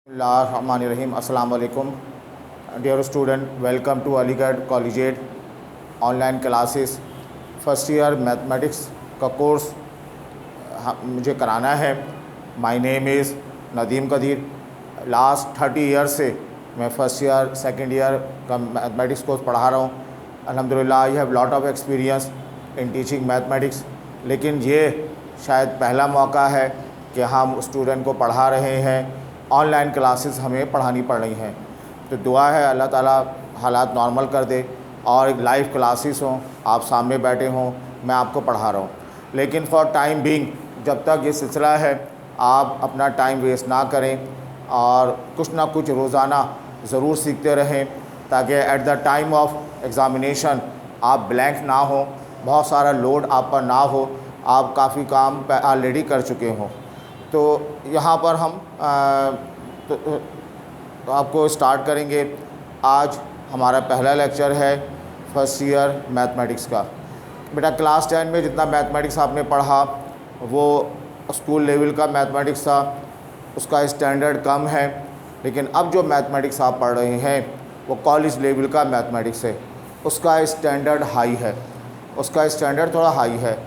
Bismillahirrahmanirrahim. Assalamu alaikum. Dear student, welcome to Aligarh Collegiate online classes first year mathematics का course मुझे कराना है। My name is Nadeem Qadeer. Last 30 year से मैं first year second year का mathematics course पढ़ा रहा हूँ। अल्हम्दुलिल्लाह I have lot of experience in teaching mathematics. लेकिन ये शायद पहला मौका है कि हम स्टूडेंट को पढ़ा रहे हैं, ऑनलाइन क्लासेस हमें पढ़ानी पड़ रही हैं। तो दुआ है अल्लाह ताला हालात नॉर्मल कर दे और एक लाइव क्लासेस हों, आप सामने बैठे हों, मैं आपको पढ़ा रहा हूँ। लेकिन फॉर टाइम बीइंग जब तक ये सिलसिला है आप अपना टाइम वेस्ट ना करें और कुछ ना कुछ रोज़ाना ज़रूर सीखते रहें ताकि at the time of examination आप ब्लैंक ना हो, बहुत सारा लोड आप पर ना हो, आप काफ़ी काम ऑलरेडी कर चुके हों। तो यहाँ पर हम तो आपको स्टार्ट करेंगे। आज हमारा पहला लेक्चर है फर्स्ट ईयर मैथमेटिक्स का। बेटा क्लास 10 में जितना मैथमेटिक्स आपने पढ़ा वो स्कूल लेवल का मैथमेटिक्स था, उसका स्टैंडर्ड कम है। लेकिन अब जो मैथमेटिक्स आप पढ़ रहे हैं वो कॉलेज लेवल का मैथमेटिक्स है, उसका स्टैंडर्ड हाई है, उसका स्टैंडर्ड थोड़ा हाई है।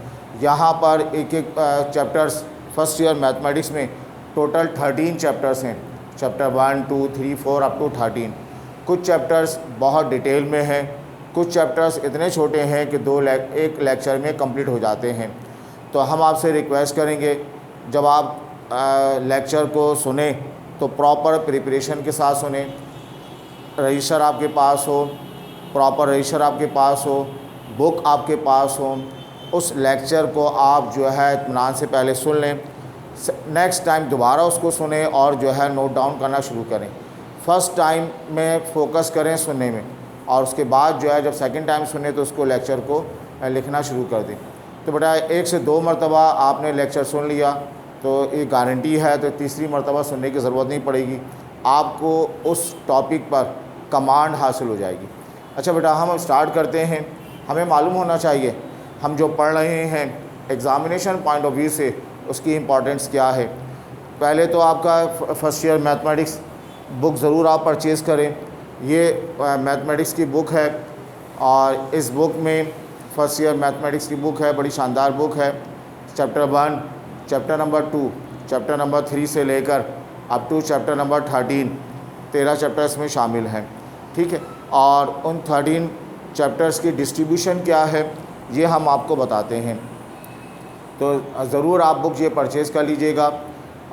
यहाँ पर एक एक चैप्टर्स फर्स्ट ईयर मैथमेटिक्स में टोटल 13 चैप्टर्स हैं, चैप्टर 1, 2, 3, 4 अप टू 13। कुछ चैप्टर्स बहुत डिटेल में हैं, कुछ चैप्टर्स इतने छोटे हैं कि एक लेक्चर में कंप्लीट हो जाते हैं। तो हम आपसे रिक्वेस्ट करेंगे जब आप लेक्चर को सुने तो प्रॉपर प्रिपरेशन के साथ सुने, रजिस्टर आपके पास हो, प्रॉपर रजिस्टर आपके पास हो, बुक आपके पास हो, उस लेक्चर को आप जो है इत्मीनान से पहले सुन लें। नेक्स्ट टाइम दोबारा उसको सुने और जो है नोट डाउन करना शुरू करें। फ़र्स्ट टाइम में फ़ोकस करें सुनने में और उसके बाद जो है जब सेकंड टाइम सुने तो उसको लेक्चर को लिखना शुरू कर दें। तो बेटा 1 से 2 मरतबा आपने लेक्चर सुन लिया तो ये गारंटी है, तो तीसरी मरतबा सुनने की ज़रूरत नहीं पड़ेगी, आपको उस टॉपिक पर कमांड हासिल हो जाएगी। अच्छा बेटा हम स्टार्ट करते हैं। हमें मालूम होना चाहिए हम जो पढ़ रहे हैं एग्ज़ामिनेशन पॉइंट ऑफ व्यू से उसकी इम्पॉर्टेंस क्या है। पहले तो आपका फर्स्ट ईयर मैथमेटिक्स बुक ज़रूर आप परचेज़ करें। ये मैथमेटिक्स की बुक है और इस बुक में फ़र्स्ट ईयर मैथमेटिक्स की बुक है, बड़ी शानदार बुक है। Chapter 1, chapter number 2, chapter number 3 से लेकर up to chapter number 13 chapter इसमें शामिल हैं, ठीक है। और उन 13 चैप्टर्स की डिस्ट्रीब्यूशन क्या है ये हम आपको बताते हैं। तो ज़रूर आप बुक ये परचेज़ कर लीजिएगा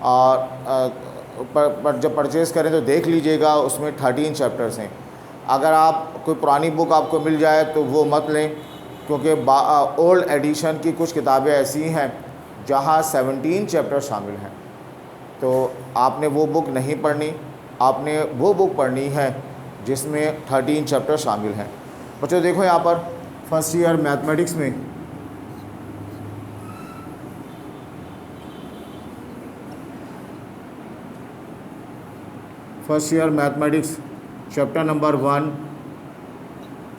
और पर जब परचेज़ करें तो देख लीजिएगा उसमें 13 चैप्टर्स हैं। अगर आप कोई पुरानी बुक आपको मिल जाए तो वो मत लें, क्योंकि ओल्ड एडिशन की कुछ किताबें ऐसी हैं जहाँ 17 चैप्टर शामिल हैं। तो आपने वो बुक नहीं पढ़नी, आपने वो बुक पढ़नी है जिसमें 13 चैप्टर शामिल हैं। बच्चों देखो यहाँ पर फर्स्ट ईयर मैथमेटिक्स में first year mathematics chapter number 1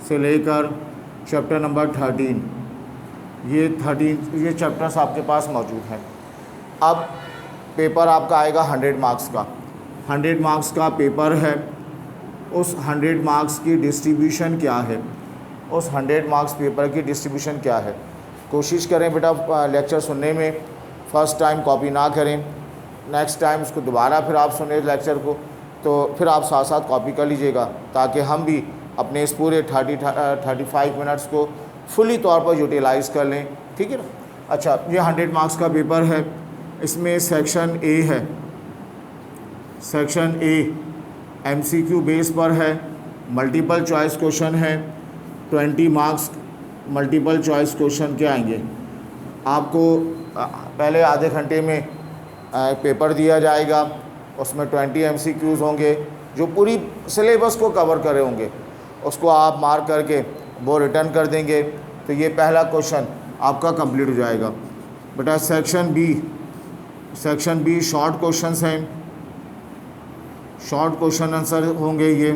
से लेकर चैप्टर नंबर 13 ये चैप्टर्स आपके पास मौजूद हैं। अब पेपर आपका आएगा 100 मार्क्स का, 100 मार्क्स का पेपर है। उस 100 मार्क्स की डिस्ट्रीब्यूशन क्या है, उस 100 मार्क्स पेपर की डिस्ट्रीब्यूशन क्या है। कोशिश करें बेटा लेक्चर सुनने में फ़र्स्ट टाइम कॉपी ना करें, नेक्स्ट टाइम उसको दोबारा फिर आप सुने लेक्चर को तो फिर आप साथ साथ कॉपी कर लीजिएगा ताकि हम भी अपने इस पूरे 35 मिनट्स को फुली तौर पर यूटिलाइज़ कर लें, ठीक है ना। अच्छा ये 100 मार्क्स का पेपर है, इसमें सेक्शन ए है। सेक्शन ए MCQ बेस पर है, मल्टीपल चॉइस क्वेश्चन है। 20 मार्क्स मल्टीपल चॉइस क्वेश्चन के आएंगे। आपको पहले आधे घंटे में पेपर दिया जाएगा, उसमें 20 MCQs होंगे जो पूरी सिलेबस को कवर करे होंगे, उसको आप मार्क करके वो रिटर्न कर देंगे तो ये पहला क्वेश्चन आपका कंप्लीट हो जाएगा। बेटा सेक्शन बी शॉर्ट क्वेश्चंस हैं, शॉर्ट क्वेश्चन आंसर होंगे ये।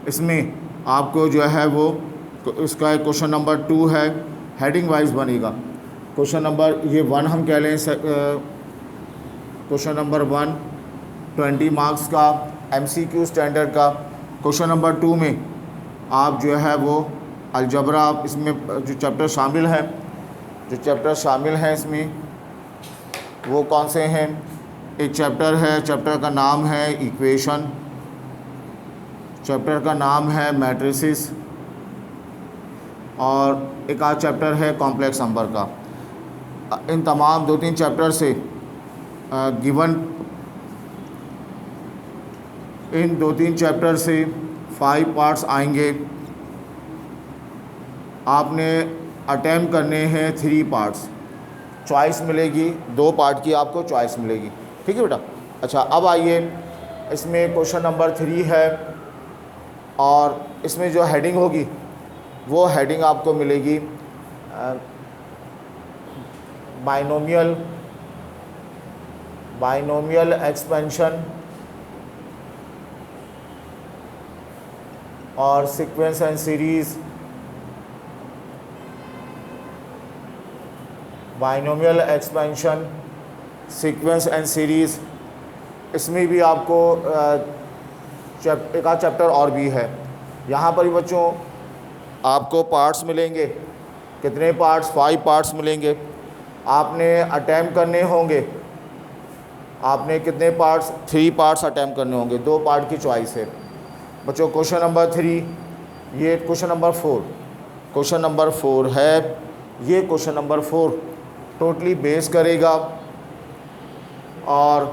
इसमें आपको जो है वो इसका क्वेश्चन नंबर 2 है, हेडिंग वाइज बनेगा। क्वेश्चन नंबर ये 1 हम कह लें, क्वेश्चन नंबर 1 20 मार्क्स का MCQ स्टैंडर्ड का। क्वेश्चन नंबर 2 में आप जो है वो अलजबरा, इसमें जो चैप्टर शामिल हैं इसमें वो कौन से हैं। एक चैप्टर है, चैप्टर का नाम है इक्वेशन, चैप्टर का नाम है मैट्रिसेस, और एक आध चैप्टर है कॉम्प्लेक्स नंबर का। इन तमाम 2-3 चैप्टर से इन 2-3 चैप्टर से 5 पार्ट्स आएंगे। आपने अटेम्प्ट करने हैं 3 पार्ट्स, चॉइस मिलेगी 2 पार्ट की, आपको चॉइस मिलेगी। ठीक है बेटा। अच्छा, अब आइए, इसमें क्वेश्चन नंबर 3 है और इसमें जो हेडिंग होगी वो हेडिंग आपको मिलेगी बाइनोमियल एक्सपेंशन और sequence and series. Binomial expansion, sequence and series, इसमें भी आपको एक आध चैप्टर और भी है। यहाँ पर भी बच्चों आपको पार्ट्स मिलेंगे। कितने पार्ट्स? 5 पार्ट्स मिलेंगे। आपने अटैम्प्ट करने होंगे, आपने कितने पार्ट्स? 3 पार्ट्स अटैम्प्ट करने होंगे, 2 पार्ट की चॉइस है बच्चों। क्वेश्चन नंबर 3, ये क्वेश्चन नंबर 4 है। ये क्वेश्चन नंबर 4 टोटली बेस करेगा और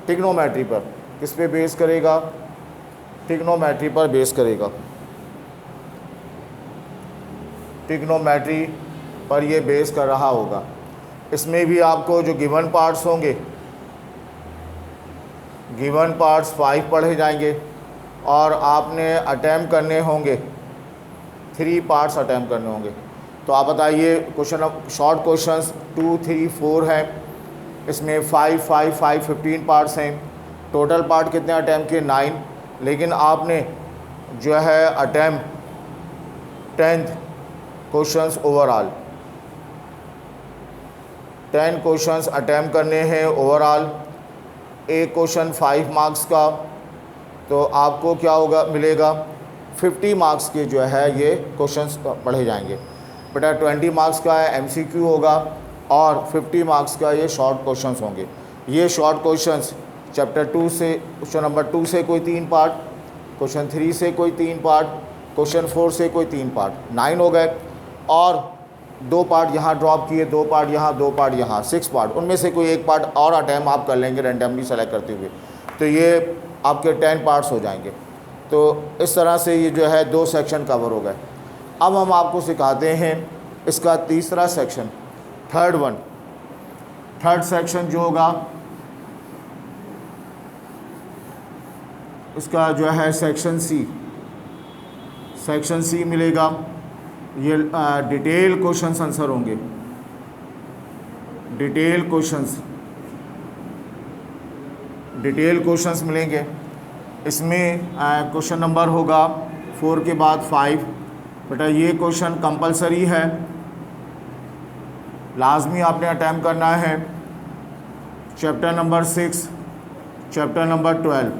ट्रिग्नोमेट्री पर। किस पे बेस करेगा? ट्रिग्नोमेट्री पर बेस करेगा। ट्रिग्नोमेट्री पर ये बेस कर रहा होगा। इसमें भी आपको जो गिवन पार्ट्स होंगे, गिवन पार्ट्स 5 पढ़े जाएंगे और आपने अटैम्प्ट करने होंगे 3 पार्ट्स अटैम्प्ट करने होंगे। तो आप बताइए, क्वेश्चन शॉर्ट क्वेश्चंस 2, 3, 4 हैं। इसमें 5, 5, 5, 15 पार्ट्स हैं। टोटल पार्ट कितने अटैम्प्ट किए? 9। लेकिन आपने जो है attempt 10 questions overall, 10 questions attempt करने हैं ओवरऑल। एक क्वेश्चन 5 मार्क्स का, तो आपको क्या होगा, मिलेगा 50 मार्क्स के जो है ये क्वेश्चंस पढ़े जाएंगे बेटा। 20 मार्क्स का MCQ होगा और 50 मार्क्स का ये शॉर्ट क्वेश्चंस होंगे। ये शॉर्ट क्वेश्चंस चैप्टर 2 से, क्वेश्चन नंबर 2 से कोई 3 पार्ट, क्वेश्चन 3 से कोई 3 पार्ट, क्वेश्चन 4 से कोई 3 पार्ट, 9 हो गए। और 2 पार्ट यहाँ ड्रॉप किए, 2 पार्ट यहाँ, 2 पार्ट यहाँ, 6 पार्ट। उनमें से कोई एक पार्ट और अटैम्प्ट आप कर लेंगे रैंडमली सेलेक्ट करते हुए, तो ये आपके 10 पार्ट्स हो जाएंगे। तो इस तरह से ये जो है 2 सेक्शन कवर हो गए। अब हम आपको सिखाते हैं इसका तीसरा सेक्शन, थर्ड सेक्शन जो होगा उसका जो है सेक्शन सी मिलेगा। ये डिटेल क्वेश्चंस आंसर होंगे, डिटेल क्वेश्चंस मिलेंगे। इसमें क्वेश्चन नंबर होगा 4 के बाद 5। बेटा ये क्वेश्चन कंपलसरी है, लाजमी आपने अटैम्प्ट करना है। चैप्टर नंबर 6, चैप्टर नंबर 12,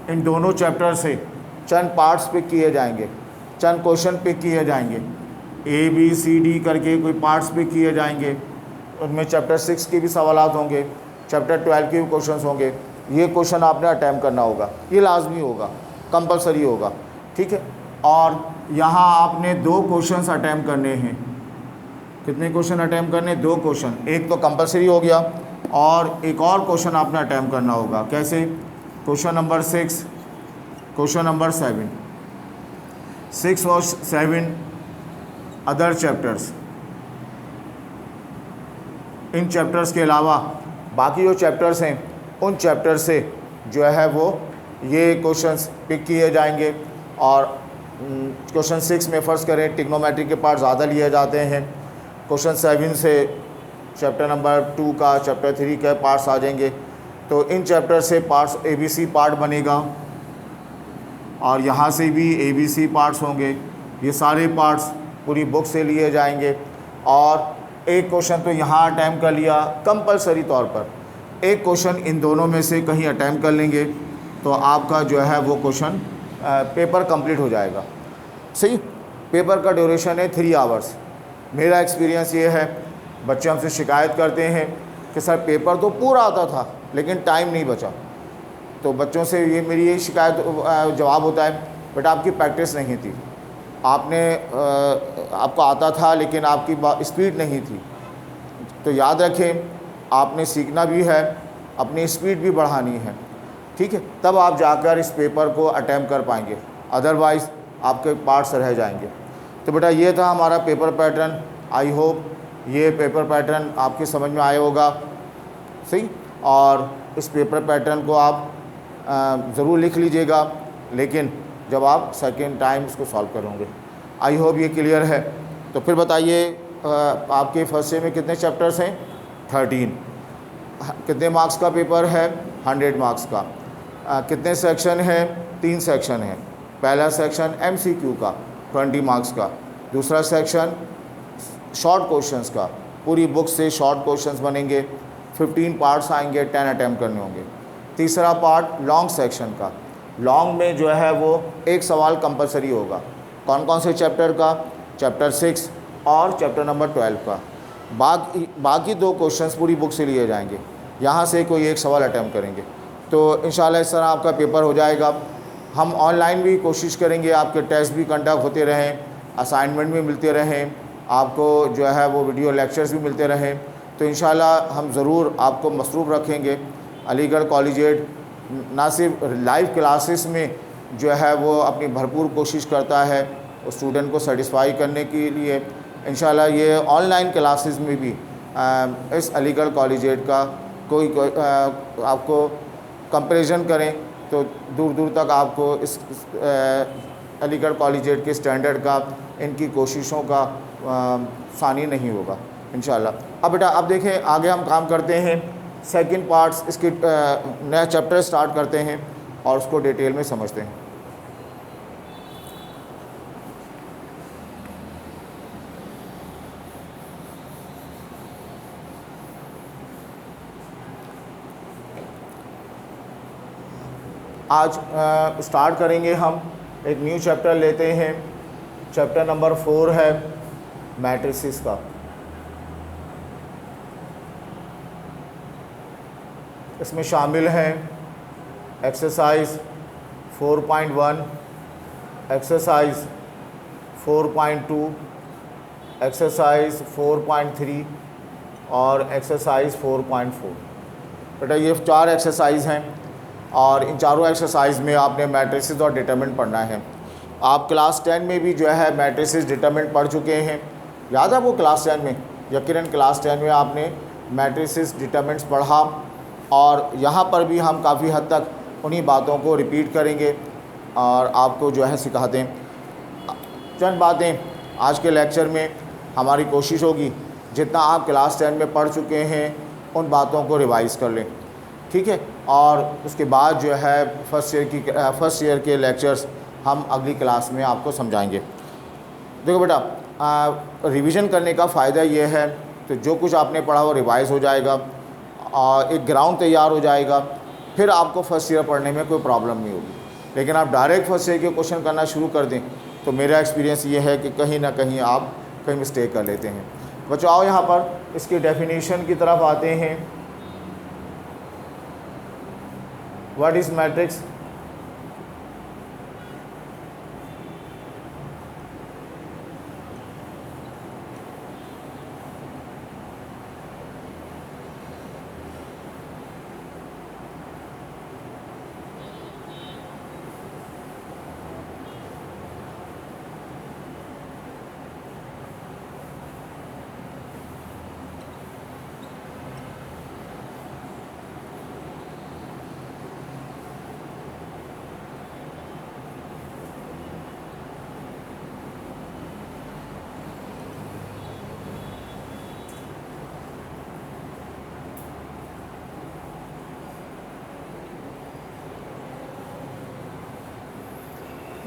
इन दोनों चैप्टर से चंद पार्ट्स पिक किए जाएंगे, चंद क्वेश्चन पिक किए जाएंगे। ABCD करके कोई पार्ट्स पिक किए जाएंगे। उनमें चैप्टर 6 के भी सवालात होंगे, चैप्टर 12 के भी क्वेश्चंस होंगे। ये क्वेश्चन आपने अटैम्प्ट करना होगा, ये लाजमी होगा, कंपलसरी होगा। ठीक है। और यहाँ आपने 2 क्वेश्चंस अटैम्प्ट करने हैं। कितने क्वेश्चन अटैम्प्ट करने? 2 क्वेश्चन। एक तो कंपलसरी हो गया और एक और क्वेश्चन आपने अटैम्प्ट करना होगा। कैसे? क्वेश्चन नंबर 6, क्वेश्चन नंबर 7, 6 और 7 अदर चैप्टर्स। इन चैप्टर्स के अलावा बाकी जो चैप्टर्स हैं उन चैप्टर से जो है वो ये क्वेश्चंस पिक किए जाएंगे। और क्वेश्चन 6 में फ़र्ज़ करें ट्रिग्नोमेट्री के पार्ट ज़्यादा लिए जाते हैं। क्वेश्चन 7 से चैप्टर नंबर 2 का, चैप्टर 3 के पार्ट्स आ जाएंगे। तो इन चैप्टर से पार्ट्स ABC पार्ट बनेगा और यहाँ से भी ABC पार्ट्स होंगे। ये सारे पार्ट्स पूरी बुक से लिए जाएंगे। और एक क्वेश्चन तो यहाँ अटैम्प्ट कर लिया कंपलसरी तौर पर, एक क्वेश्चन इन दोनों में से कहीं अटैम्प्ट कर लेंगे तो आपका जो है वो क्वेश्चन पेपर कंप्लीट हो जाएगा। सही, पेपर का ड्यूरेशन है 3 आवर्स। मेरा एक्सपीरियंस ये है, बच्चे हमसे शिकायत करते हैं कि सर पेपर तो पूरा आता था लेकिन टाइम नहीं बचा। तो बच्चों से ये मेरी ये शिकायत जवाब होता है, बेटा आपकी प्रैक्टिस नहीं थी, आपको आता था लेकिन आपकी स्पीड नहीं थी। तो याद रखें, आपने सीखना भी है, अपनी स्पीड भी बढ़ानी है, ठीक है, तब आप जाकर इस पेपर को अटैम्प्ट कर पाएंगे, अदरवाइज़ आपके पार्ट्स रह जाएंगे। तो बेटा ये था हमारा पेपर पैटर्न। आई होप ये पेपर पैटर्न आपके समझ में आया होगा। सही, और इस पेपर पैटर्न को आप ज़रूर लिख लीजिएगा, लेकिन जब आप सेकेंड टाइम इसको सॉल्व करोगे। आई होप ये क्लियर है। तो फिर बताइए, आपके फर्स्ट ईयर में कितने चैप्टर्स हैं? 13। कितने मार्क्स का पेपर है? 100 मार्क्स का। कितने सेक्शन हैं? 3 सेक्शन हैं। पहला सेक्शन MCQ का 20 मार्क्स का, दूसरा सेक्शन शॉर्ट क्वेश्चंस का, पूरी बुक से शॉर्ट क्वेश्चंस बनेंगे, 15 पार्ट्स आएंगे, 10 अटैम्प्ट करने होंगे। तीसरा पार्ट लॉन्ग सेक्शन का, लॉन्ग में जो है वो एक सवाल कंपलसरी होगा। कौन कौन से चैप्टर का? चैप्टर 6 और चैप्टर नंबर 12 का। बाकी 2 क्वेश्चंस पूरी बुक से लिए जाएंगे, यहाँ से कोई एक सवाल अटैम्प्ट करेंगे। तो इंशाल्लाह इस तरह आपका पेपर हो जाएगा। हम ऑनलाइन भी कोशिश करेंगे, आपके टेस्ट भी कंडक्ट होते रहें, असाइनमेंट भी मिलते रहें, आपको जो है वो वीडियो लेक्चर्स भी मिलते रहें। तो इंशाल्लाह हम ज़रूर आपको मसरूफ़ रखेंगे। अलीगढ़ कॉलेजिएट ना सिर्फ लाइव क्लासेस में जो है वो अपनी भरपूर कोशिश करता है स्टूडेंट को सेटिस्फाई करने के लिए, इंशाल्लाह ये ऑनलाइन क्लासेस में भी इस अलीगढ़ कॉलेजिएट का कोई आपको कंपैरिजन करें तो दूर दूर तक आपको इस अलीगढ़ कॉलेजिएट के स्टैंडर्ड का, इनकी कोशिशों का सानी नहीं होगा इंशाल्लाह। अब बेटा अब देखें, आगे हम काम करते हैं, सेकंड पार्ट्स इसके नया चैप्टर स्टार्ट करते हैं और उसको डिटेल में समझते हैं। आज स्टार्ट करेंगे हम, एक न्यू चैप्टर लेते हैं। चैप्टर नंबर 4 है मैट्रिसेस का। इसमें शामिल हैं एक्सरसाइज 4.1, एक्सरसाइज 4.2, एक्सरसाइज 4.3 और एक्सरसाइज 4.4। बेटा ये 4 एक्सरसाइज हैं और इन चारों एक्सरसाइज में आपने मैट्रिसेस और डिटरमिनेंट पढ़ना है। आप क्लास 10 में भी जो है मैट्रिसेस डिटरमिनेंट पढ़ चुके हैं, याद है वो क्लास 10 में? यकीनन क्लास 10 में आपने मैट्रिसेस डिटरमिनेंट्स पढ़ा और यहाँ पर भी हम काफ़ी हद तक उन्हीं बातों को रिपीट करेंगे और आपको जो है सिखाते हैं। चंद बातें आज के लेक्चर में हमारी कोशिश होगी जितना आप क्लास 10 में पढ़ चुके हैं उन बातों को रिवाइज़ कर लें, ठीक है। और उसके बाद जो है फर्स्ट ईयर के लेक्चर्स हम अगली क्लास में आपको समझाएंगे। देखो बेटा, रिवीजन करने का फ़ायदा ये है तो जो कुछ आपने पढ़ा वो रिवाइज़ हो जाएगा और एक ग्राउंड तैयार हो जाएगा, फिर आपको फर्स्ट ईयर पढ़ने में कोई प्रॉब्लम नहीं होगी। लेकिन आप डायरेक्ट फर्स्ट ईयर के क्वेश्चन करना शुरू कर दें तो मेरा एक्सपीरियंस ये है कि कहीं ना कहीं आप कहीं मिस्टेक कर लेते हैं। बच्चों आओ यहाँ पर इसकी डेफिनेशन की तरफ आते हैं। What is matrix?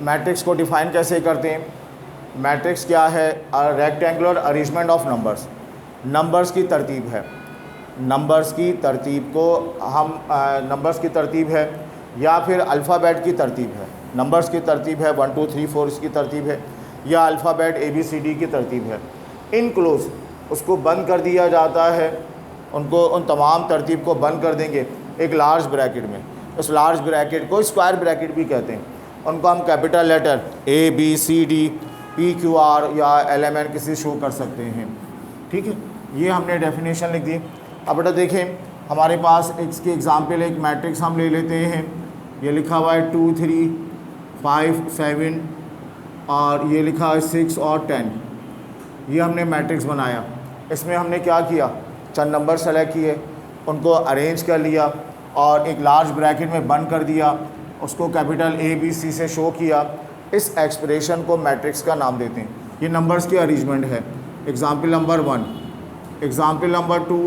मैट्रिक्स को डिफ़ाइन कैसे करते हैं? मैट्रिक्स क्या है? Rectangular arrangement of numbers, numbers की तरतीब है। नंबर्स की तरतीब को हम नंबर्स की तरतीब है या फिर अल्फ़ाबेट की तरतीब है, नंबर्स की तरतीब है 1 2 3 4 इसकी तरतीब है या अल्फ़ाबेट ABCD की तरतीब है, इन क्लोज उसको बंद कर दिया जाता है। उनको उन तमाम तरतीब को बंद कर देंगे एक लार्ज ब्रैकेट में। उस लार्ज ब्रैकेट को स्क्वायर ब्रैकेट भी कहते हैं। उनको हम कैपिटल लेटर ABCD PQR या LMN किसी शो कर सकते हैं। ठीक है, ये हमने डेफिनेशन लिख दी। अब बेटा देखें हमारे पास इसकी एग्जांपल एक मैट्रिक्स हम ले लेते हैं। ये लिखा हुआ है 2 3 5 7 और ये लिखा है 6 और 10। ये हमने मैट्रिक्स बनाया। इसमें हमने क्या किया, चंद नंबर सेलेक्ट किए, उनको अरेंज कर लिया और एक लार्ज ब्रैकेट में बंद कर दिया, उसको कैपिटल ABC से शो किया। इस एक्सप्रेशन को मैट्रिक्स का नाम देते हैं। ये नंबर्स की अरेंजमेंट है। एग्ज़ाम्पल नंबर 1, एग्ज़ाम्पल नंबर 2,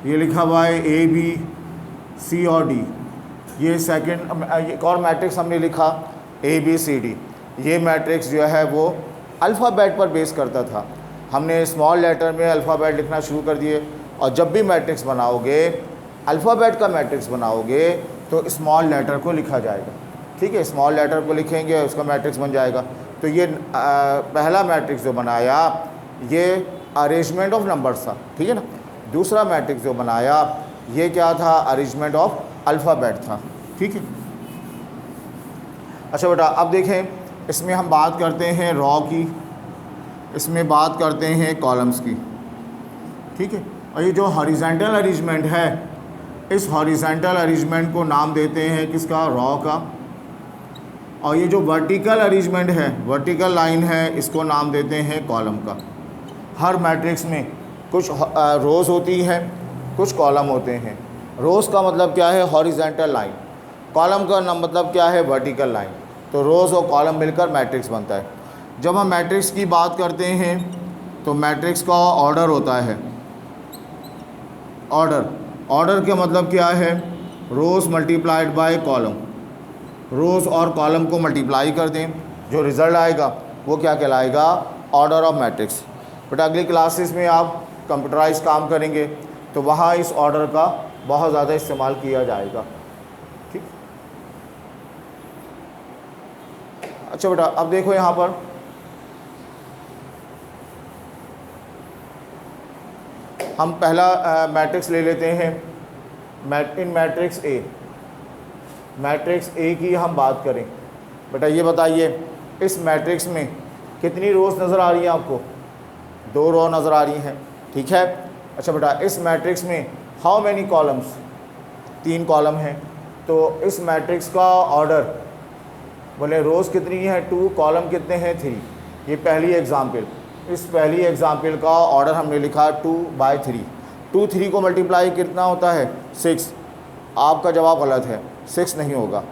ये लिखा हुआ है ABC और D। ये सेकंड एक और मैट्रिक्स हमने लिखा ABCD। ये मैट्रिक्स जो है वो अल्फ़ाबेट पर बेस करता था। हमने स्मॉल लेटर में अल्फ़ाबेट लिखना शुरू कर दिए और जब भी मैट्रिक्स बनाओगे, अल्फ़ाबेट का मैट्रिक्स बनाओगे तो स्मॉल लेटर को लिखा जाएगा। ठीक है, स्मॉल लेटर को लिखेंगे उसका मैट्रिक्स बन जाएगा। तो ये पहला मैट्रिक्स जो बनाया ये अरेंजमेंट ऑफ नंबर्स था। ठीक है ना। दूसरा मैट्रिक्स जो बनाया ये क्या था, अरेंजमेंट ऑफ अल्फ़ाबेट था। ठीक है। अच्छा बेटा अब देखें इसमें हम बात करते हैं रॉ की, इसमें बात करते हैं कॉलम्स की। ठीक है, और ये जो हॉरिजॉन्टल अरेंजमेंट है, इस हॉरिजॉन्टल अरेंजमेंट को नाम देते हैं किसका, रॉ का। और ये जो वर्टिकल अरेंजमेंट है, वर्टिकल लाइन है, इसको नाम देते हैं कॉलम का। हर मैट्रिक्स में कुछ रोज़ होती हैं, कुछ कॉलम होते हैं। रोज़ का मतलब क्या है, हॉरिजॉन्टल लाइन। कॉलम का मतलब क्या है, वर्टिकल लाइन। तो रोज़ और कॉलम मिलकर मैट्रिक्स बनता है। जब हम मैट्रिक्स की बात करते हैं तो मैट्रिक्स का ऑर्डर होता है। ऑर्डर का मतलब क्या है, रोज़ मल्टीप्लाइड बाय कॉलम। रोज़ और कॉलम को मल्टीप्लाई कर दें, जो रिज़ल्ट आएगा वो क्या कहलाएगा, ऑर्डर ऑफ मैट्रिक्स। बट अगली क्लासेस में आप कंप्यूटराइज काम करेंगे तो वहाँ इस ऑर्डर का बहुत ज़्यादा इस्तेमाल किया जाएगा। ठीक। अच्छा बेटा अब देखो यहाँ पर हम पहला मैट्रिक्स ले लेते हैं। इन मैट्रिक्स ए, मैट्रिक्स ए की हम बात करें। बेटा ये बताइए इस मैट्रिक्स में कितनी रोज़ नज़र आ रही हैं आपको, 2 रो नज़र आ रही हैं। ठीक है। अच्छा बेटा इस मैट्रिक्स में हाउ मैनी कॉलम्स, 3 कॉलम हैं। तो इस मैट्रिक्स का ऑर्डर बोले रोज़ कितनी है 2, कॉलम कितने हैं 3। ये पहली एग्जाम्पल। इस पहली एग्जाम्पल का ऑर्डर हमने लिखा 2/3। 2 3 को मल्टीप्लाई कितना होता है 6। आपका जवाब गलत है, 6 नहीं होगा।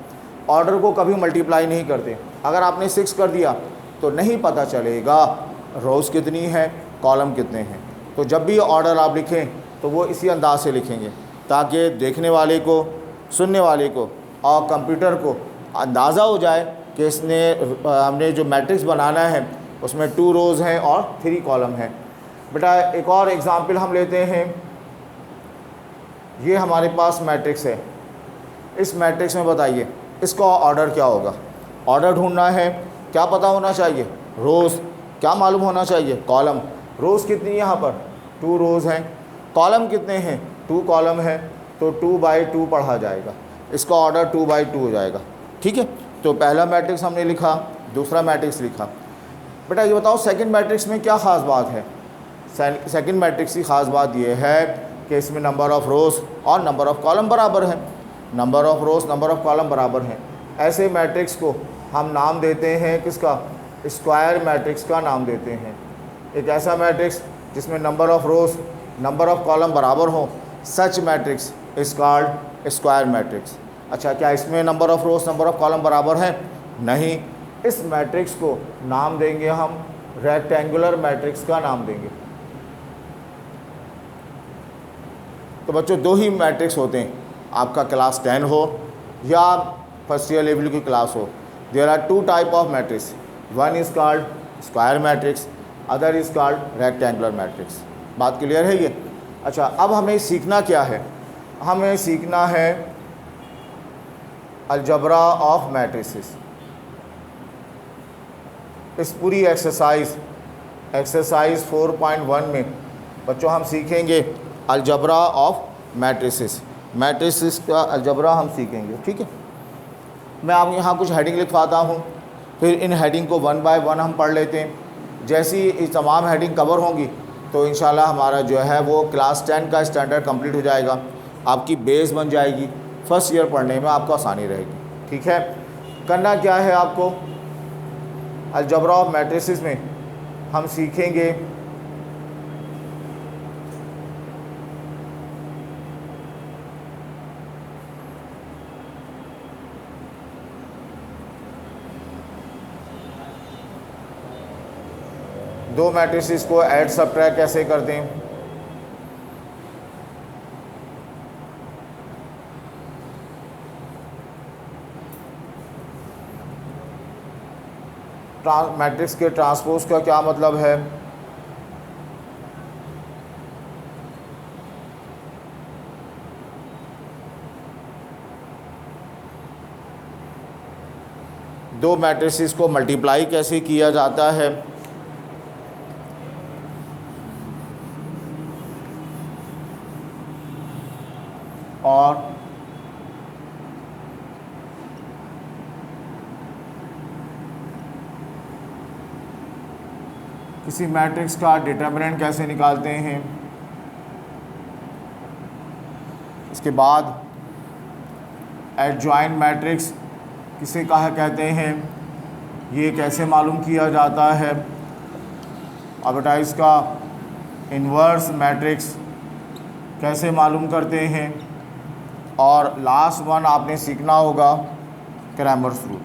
ऑर्डर को कभी मल्टीप्लाई नहीं करते। अगर आपने 6 कर दिया तो नहीं पता चलेगा रोज़ कितनी है, कॉलम कितने हैं। तो जब भी ऑर्डर आप लिखें तो वो इसी अंदाज से लिखेंगे ताकि देखने वाले को, सुनने वाले को और कंप्यूटर को अंदाज़ा हो जाए कि इसने हमने जो मैट्रिक्स बनाना है उसमें 2 रोज़ हैं और 3 कॉलम हैं। बेटा एक और एग्ज़ाम्पल हम लेते हैं। ये हमारे पास मैट्रिक्स है। इस मैट्रिक्स में बताइए इसका ऑर्डर क्या होगा। ऑर्डर ढूंढना है, क्या पता होना चाहिए, रोज़। क्या मालूम होना चाहिए, कॉलम। रोज़ कितनी यहाँ पर 2 रोज़ हैं। कॉलम कितने हैं 2 कॉलम हैं। तो 2/2 पढ़ा जाएगा। इसका ऑर्डर 2/2 हो जाएगा। ठीक है। तो पहला मैट्रिक्स हमने लिखा, दूसरा मैट्रिक्स लिखा। बेटा ये बताओ सेकंड मैट्रिक्स में क्या ख़ास बात है। सेकंड मैट्रिक्स की ख़ास बात ये है कि इसमें नंबर ऑफ़ रोज़ और नंबर ऑफ़ कॉलम बराबर है। Number of rows number of column बराबर हैं। ऐसे मैट्रिक्स को हम नाम देते हैं किसका, स्क्वायर मैट्रिक्स का नाम देते हैं। एक ऐसा मैट्रिक्स जिसमें number of rows number of column बराबर हो, such matrix is called square matrix. अच्छा क्या इसमें number of rows number of column बराबर है, नहीं। इस मैट्रिक्स को नाम देंगे हम रेक्टेंगुलर मैट्रिक्स का नाम देंगे। तो बच्चों 2 ही मैट्रिक्स होते हैं, आपका क्लास 10 हो या फर्स्ट ईयर लेवल की क्लास हो। There are 2 type of matrix, one is called square matrix, other is called rectangular matrix. बात क्लियर है ये। अच्छा, अब हमें सीखना क्या है? हमें सीखना है अलजबरा ऑफ मैट्रिसेस। इस पूरी एक्सरसाइज 4.1 में बच्चों हम सीखेंगे अलजबरा ऑफ मैट्रिसेस। मैट्रिसेस का अलजबरा हम सीखेंगे, ठीक है। मैं आपको यहाँ कुछ हेडिंग लिखवाता हूँ, फिर इन हेडिंग को 1 बाय 1 हम पढ़ लेते हैं। जैसी ये तमाम हेडिंग कवर होंगी तो इंशाल्लाह हमारा जो है वो क्लास 10 का स्टैंडर्ड कंप्लीट हो जाएगा, आपकी बेस बन जाएगी, फर्स्ट ईयर पढ़ने में आपको आसानी रहेगी, ठीक है। करना क्या है आपको? अलजबरा ऑफ मैट्रिसेस में हम सीखेंगे दो मैट्रिसेस को ऐड सबट्रैक्ट कैसे करते हैं, मैट्रिक्स के ट्रांसपोज का क्या मतलब है, दो मैट्रिसेस को मल्टीप्लाई कैसे किया जाता है, और किसी मैट्रिक्स का डिटर्मिनेंट कैसे निकालते हैं। इसके बाद एडजॉइंट मैट्रिक्स किसे कहा कहते हैं, ये कैसे मालूम किया जाता है। अब बेटा इसका इन्वर्स मैट्रिक्स कैसे मालूम करते हैं, और लास्ट वन आपने सीखना होगा क्रैमर्स रूल।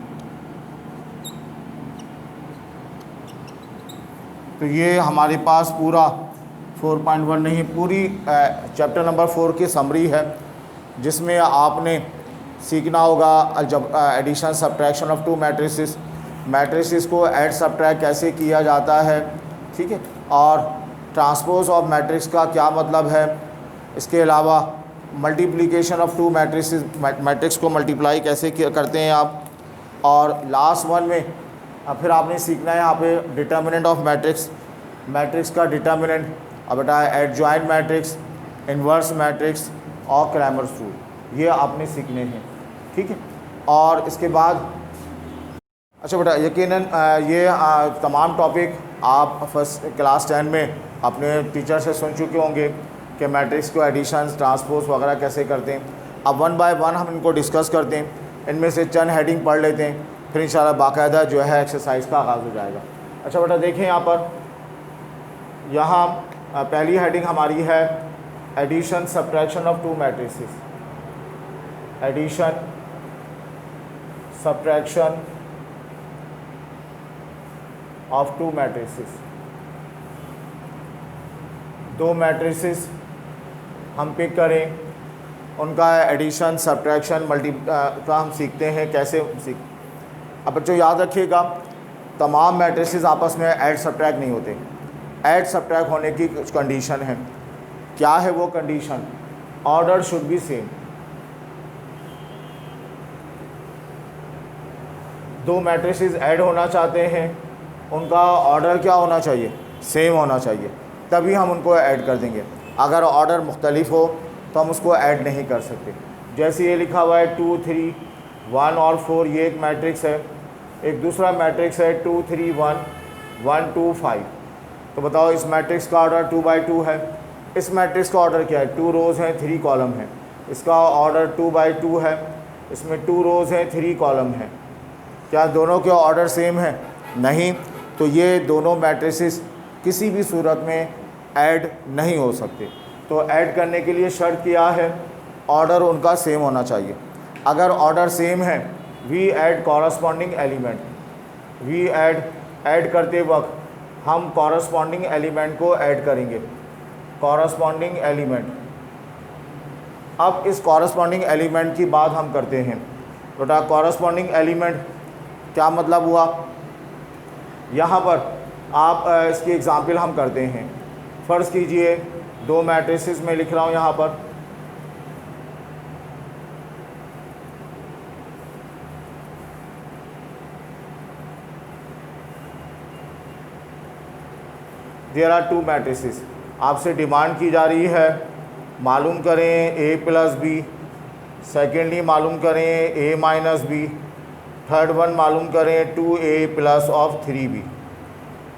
तो ये हमारे पास पूरा 4.1 नहीं, पूरी चैप्टर नंबर 4 की समरी है, जिसमें आपने सीखना होगा जब addition subtraction of two matrices, matrices को ऐड सब्ट्रैक्ट कैसे किया जाता है, ठीक है, और ट्रांसपोज ऑफ मैट्रिक्स का क्या मतलब है। इसके अलावा multiplication of two matrices, matrix को मल्टीप्लाई कैसे करते हैं आप, और लास्ट वन में फिर आपने सीखना है यहाँ पे डिटर्मिनेंट ऑफ मैट्रिक्स, मैट्रिक्स का डिटर्मिनेंट, अब बेटा एडजॉइंट मैट्रिक्स, इन्वर्स मैट्रिक्स और क्रैमर्स रूल, ये आपने सीखने हैं, ठीक है। और इसके बाद अच्छा बेटा यकीनन ये तमाम टॉपिक आप फर्स्ट क्लास 10 में अपने टीचर से सुन चुके होंगे कि मैट्रिक्स को एडिशन ट्रांसपोज वगैरह कैसे करते हैं। अब 1 बाय 1 हम इनको डिस्कस करते हैं, इनमें से चंद हेडिंग पढ़ लेते हैं, फिर इंशाल्लाह बाकायदा जो है एक्सरसाइज का आगाज़ हो जाएगा। अच्छा बेटा देखें यहाँ पर, यहाँ पहली हेडिंग हमारी है addition subtraction of two matrices, addition subtraction of two matrices. दो मैट्रिसेस हम पिक करें, उनका एडिशन सब्ट्रैक्शन का हम सीखते हैं कैसे अब बच्चों याद रखिएगा, तमाम मैट्रिसेस आपस में ऐड सब्ट्रैक्ट नहीं होते, ऐड सब्ट्रैक्ट होने की कुछ कंडीशन है। क्या है वो condition? Order should be same. दो मैट्रिसेस ऐड होना चाहते हैं, उनका ऑर्डर क्या होना चाहिए? सेम होना चाहिए, तभी हम उनको ऐड कर देंगे। अगर ऑर्डर मुख्तलिफ हो तो हम उसको ऐड नहीं कर सकते। जैसे ये लिखा हुआ है 2 3 1 और 4, ये एक मैट्रिक्स है, एक दूसरा मैट्रिक्स है 2 3 1 1 2 5। तो बताओ इस मैट्रिक्स का ऑर्डर 2 बाई 2 है, इस मैट्रिक्स का ऑर्डर क्या है? 2 रोज़ हैं 3 कॉलम है, इसका ऑर्डर 2 बाई 2 है, इसमें 2 रोज़ हैं 3 कॉलम है। क्या दोनों के ऑर्डर सेम है? नहीं। तो ये दोनों मैट्रिसेस किसी भी सूरत में ऐड नहीं हो सकते। तो ऐड करने के लिए शर्त क्या है? ऑर्डर उनका सेम होना चाहिए। अगर ऑर्डर सेम है, we add corresponding element, we add करते वक्त हम कॉरस्पॉन्डिंग एलिमेंट को ऐड करेंगे, कॉरस्पॉन्डिंग एलिमेंट। अब इस कॉरस्पॉन्डिंग एलिमेंट की बात हम करते हैं। बेटा कॉरस्पॉन्डिंग एलिमेंट क्या मतलब हुआ? यहाँ पर आप इसकी एग्ज़ाम्पल हम करते हैं। फ़र्ज़ कीजिए दो मैट्रिसेस में लिख रहा हूँ यहाँ पर। There are two matrices. आपसे डिमांड की जा रही है मालूम करें a प्लस बी, सेकेंडली मालूम करें a minus B, third one मालूम करें 2a प्लस ऑफ 3b।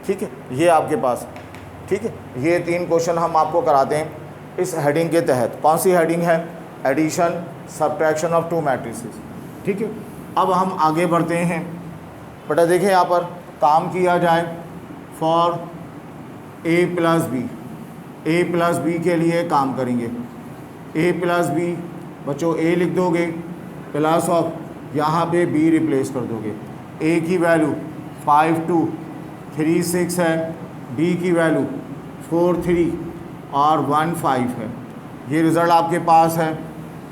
ठीक है, ये आपके पास, ठीक है, ये 3 क्वेश्चन हम आपको कराते हैं इस हेडिंग के तहत। कौन सी हेडिंग है? Addition subtraction of two matrices. ठीक है, अब हम आगे बढ़ते हैं। बेटा देखें यहाँ पर काम किया जाए for a plus B. a plus B के लिए काम करेंगे। a प्लस बी, बच्चों a लिख दोगे प्लस ऑफ, यहाँ पे b रिप्लेस कर दोगे। a की वैल्यू 5 2 3 6 है, b की वैल्यू 4 3 और 1 5 है। ये रिज़ल्ट आपके पास है।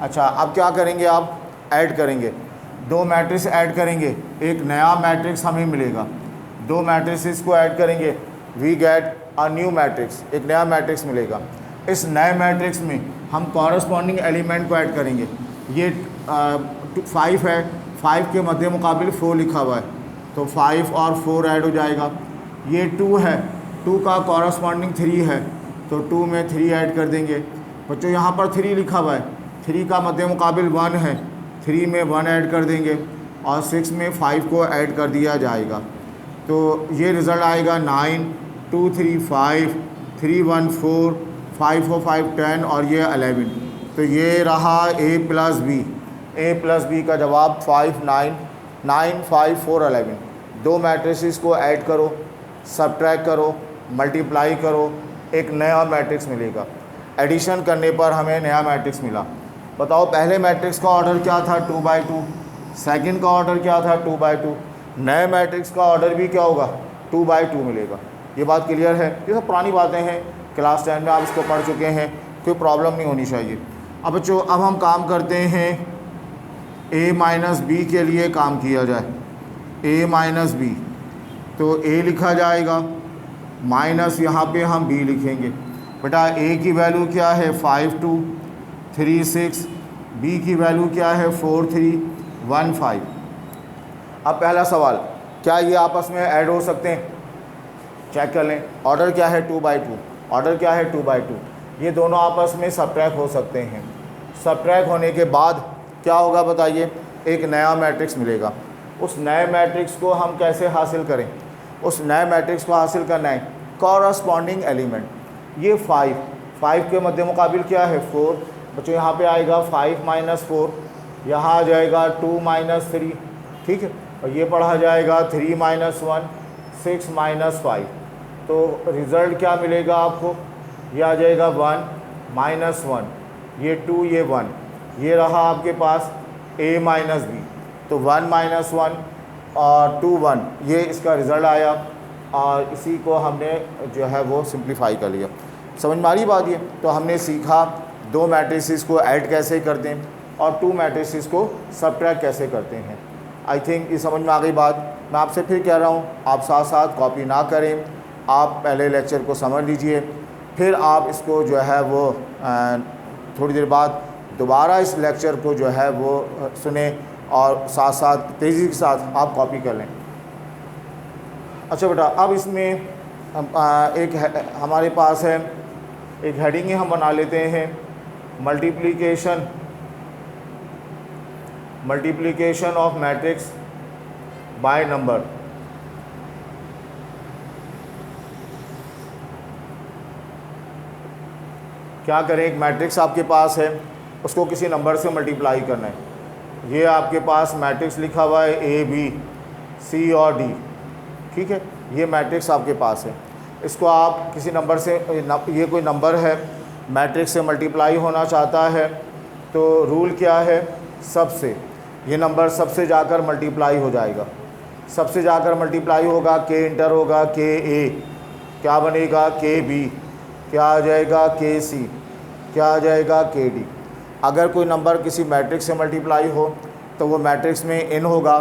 अच्छा, अब क्या करेंगे? आप ऐड करेंगे, दो मैट्रिक्स ऐड करेंगे, एक नया मैट्रिक्स हमें मिलेगा। दो मैट्रिक्स को ऐड करेंगे, we get a new matrix, एक नया मैट्रिक्स मिलेगा। इस नए मैट्रिक्स में हम कॉरस्पॉन्डिंग एलिमेंट को ऐड करेंगे। ये 5 है, 5 के मध्य मुकाबिल 4 लिखा हुआ है, तो 5 और 4 ऐड हो जाएगा। ये 2 है, 2 का कॉरस्पॉन्डिंग 3 है, तो 2 में 3 ऐड कर देंगे। बच्चों यहाँ पर 3 लिखा हुआ है, 3 का मध्य मुकाबिल 1 है, 3 में 1 ऐड कर देंगे और 6 में 5 को ऐड कर दिया जाएगा। तो ये रिज़ल्ट आएगा 9 2 3 5 3 1 4 5 4 5 10 और ये 11। तो ये रहा a plus B. a plus B का जवाब 5 9 9 5 4 11। दो मैट्रिसेस को ऐड करो, सब्ट्रैक्ट करो, मल्टीप्लाई करो, एक नया मैट्रिक्स मिलेगा। एडिशन करने पर हमें नया मैट्रिक्स मिला। बताओ पहले मैट्रिक्स का ऑर्डर क्या था? 2/2। सेकंड का ऑर्डर क्या था? 2/2। नए मैट्रिक्स का ऑर्डर भी क्या होगा? 2/2 मिलेगा। ये बात क्लियर है? ये सब पुरानी बातें हैं, क्लास 10 में आप इसको पढ़ चुके हैं, कोई प्रॉब्लम नहीं होनी चाहिए। अब बच्चों अब हम काम करते हैं a माइनस बी के लिए काम किया जाए। a माइनस बी, तो a लिखा जाएगा, माइनस यहाँ पे हम b लिखेंगे। बेटा a की वैल्यू क्या है? 5 2 3 6, b की वैल्यू क्या है? 4 3 1 5। अब पहला सवाल, क्या ये आपस में ऐड हो सकते हैं? चेक कर लें। ऑर्डर क्या है? 2/2। ऑर्डर क्या है? 2/2। ये दोनों आपस में सब्ट्रैक्ट हो सकते हैं। सब्ट्रैक्ट होने के बाद क्या होगा बताइए? एक नया मैट्रिक्स मिलेगा। उस नए मैट्रिक्स को हम कैसे हासिल करें? उस नए मैट्रिक्स को हासिल करना है कॉरस्पॉन्डिंग एलिमेंट। ये 5 के मध्य मुकाबिल क्या है? 4। बच्चों यहाँ पे आएगा 5 - 4, यहाँ आ जाएगा 2 - 3। ठीक है, और ये पढ़ा जाएगा 3 - 1 6 - 5। तो रिज़ल्ट क्या मिलेगा आपको? ये आ जाएगा 1 - 1, ये 2, ये 1। ये रहा आपके पास a माइनस बी। तो 1 - 1 और 2 1, ये इसका रिज़ल्ट आया और इसी को हमने जो है वो सिंप्लीफाई कर लिया। समझ में आ रही बात? ये तो हमने सीखा दो मैट्रिसेस को ऐड कैसे करते हैं और टू मैट्रिसेस को सब्ट्रैक्ट कैसे करते हैं। आई थिंक ये समझ में आ गई बात। मैं आपसे फिर कह रहा हूँ, आप साथ साथ कॉपी ना करें, आप पहले लेक्चर को समझ लीजिए, फिर आप इसको जो है वो थोड़ी देर बाद दोबारा इस लेक्चर को जो है वो सुने और साथ साथ तेज़ी के साथ आप कॉपी कर लें। अच्छा बेटा, अब इसमें एक हमारे पास है एक हेडिंग ही हम बना लेते हैं, multiplication of matrix by number. क्या करें? एक मैट्रिक्स आपके पास है, उसको किसी नंबर से मल्टीप्लाई करना है। ये आपके पास मैट्रिक्स लिखा हुआ है A B C और D। ठीक है, ये मैट्रिक्स आपके पास है। इसको आप किसी नंबर से, ये कोई नंबर है, मैट्रिक्स से मल्टीप्लाई होना चाहता है, तो रूल क्या है? सबसे, ये नंबर सबसे जाकर मल्टीप्लाई हो जाएगा। सबसे जाकर मल्टीप्लाई होगा, K इंटर होगा KA, क्या बनेगा? KB, क्या आ जाएगा? KC, क्या आ जाएगा? KD। अगर कोई नंबर किसी मैट्रिक्स से मल्टीप्लाई हो तो वो मैट्रिक्स में n होगा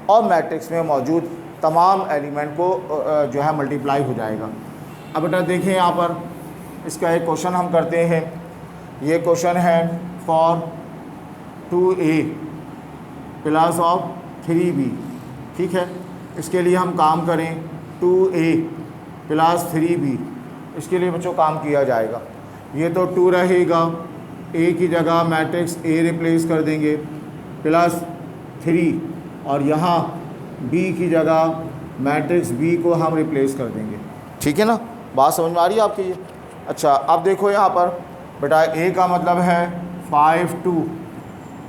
और मैट्रिक्स में मौजूद तमाम एलिमेंट को जो है मल्टीप्लाई हो जाएगा। अब बेटा देखिए यहाँ पर इसका एक क्वेश्चन हम करते हैं। ये क्वेश्चन है for 2a plus of 3b, ठीक है। इसके लिए हम काम करें 2a प्लस 3b, इसके लिए बच्चों काम किया जाएगा। ये तो 2 रहेगा, a की जगह मैट्रिक्स a रिप्लेस कर देंगे प्लस 3, और यहाँ b की जगह मैट्रिक्स b को हम रिप्लेस कर देंगे, ठीक है ना। बात समझ में आ रही है आपकी ये? अच्छा, अब देखो यहाँ पर बेटा a का मतलब है 5 2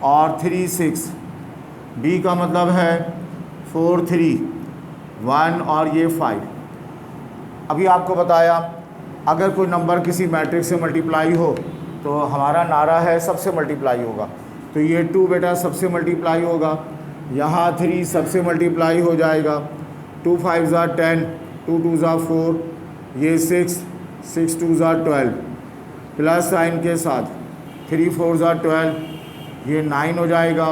और 3 6, b का मतलब है 4 3 1 और ये 5। अभी आपको बताया अगर कोई नंबर किसी मैट्रिक्स से मल्टीप्लाई हो तो हमारा नारा है सबसे मल्टीप्लाई होगा। तो ये 2 बेटा सबसे मल्टीप्लाई होगा, यहाँ 3 सबसे मल्टीप्लाई हो जाएगा, 2 5 ज़ा 10, 2 2 ज़ा 4, ये 6 6 2 ज़ा 12 प्लस साइन के साथ 3 4 ज़ा 12, ये 9 हो जाएगा,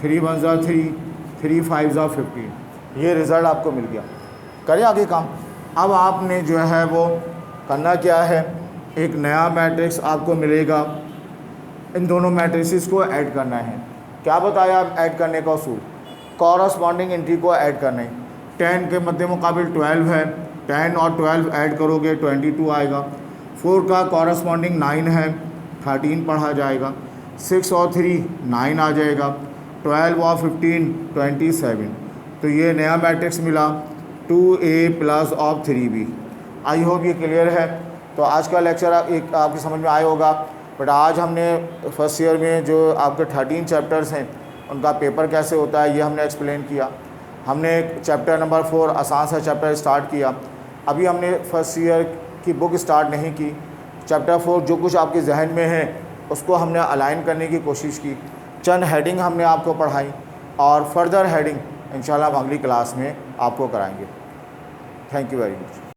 3 1 ज़ा 3, 3 5 ज़ा 15। ये रिज़ल्ट आपको मिल गया। करें आगे काम। अब आपने जो है वो करना क्या है, एक नया मैट्रिक्स आपको मिलेगा, इन दोनों मैट्रिक्स को ऐड करना है। क्या बताया ऐड करने का उसूल? कॉरस्पॉन्डिंग एंट्री को ऐड करना है। 10 के मध्य मुकाबिल 12 है, 10 और 12 ऐड करोगे 22 आएगा। 4 का कॉरस्पॉन्डिंग 9 है, 13 पढ़ा जाएगा। 6 और 3 9 आ जाएगा, 12 और 15 27। तो ये नया मैट्रिक्स मिला 2a plus of 3b। I hope ये क्लियर है। तो आज का लेक्चर एक आपकी समझ में आया होगा। बट आज हमने फर्स्ट ईयर में जो आपके 13 चैप्टर्स हैं उनका पेपर कैसे होता है ये हमने एक्सप्लेन किया। हमने चैप्टर नंबर 4 आसान सा चैप्टर स्टार्ट किया। अभी हमने फर्स्ट ईयर की बुक स्टार्ट नहीं की। चैप्टर 4 जो कुछ आपके जहन में है उसको हमने अलाइन करने की कोशिश की। चंद हेडिंग हमने आपको पढ़ाई और फर्दर हेडिंग इंशाल्लाह हम अगली क्लास में आपको कराएंगे। Thank you very much.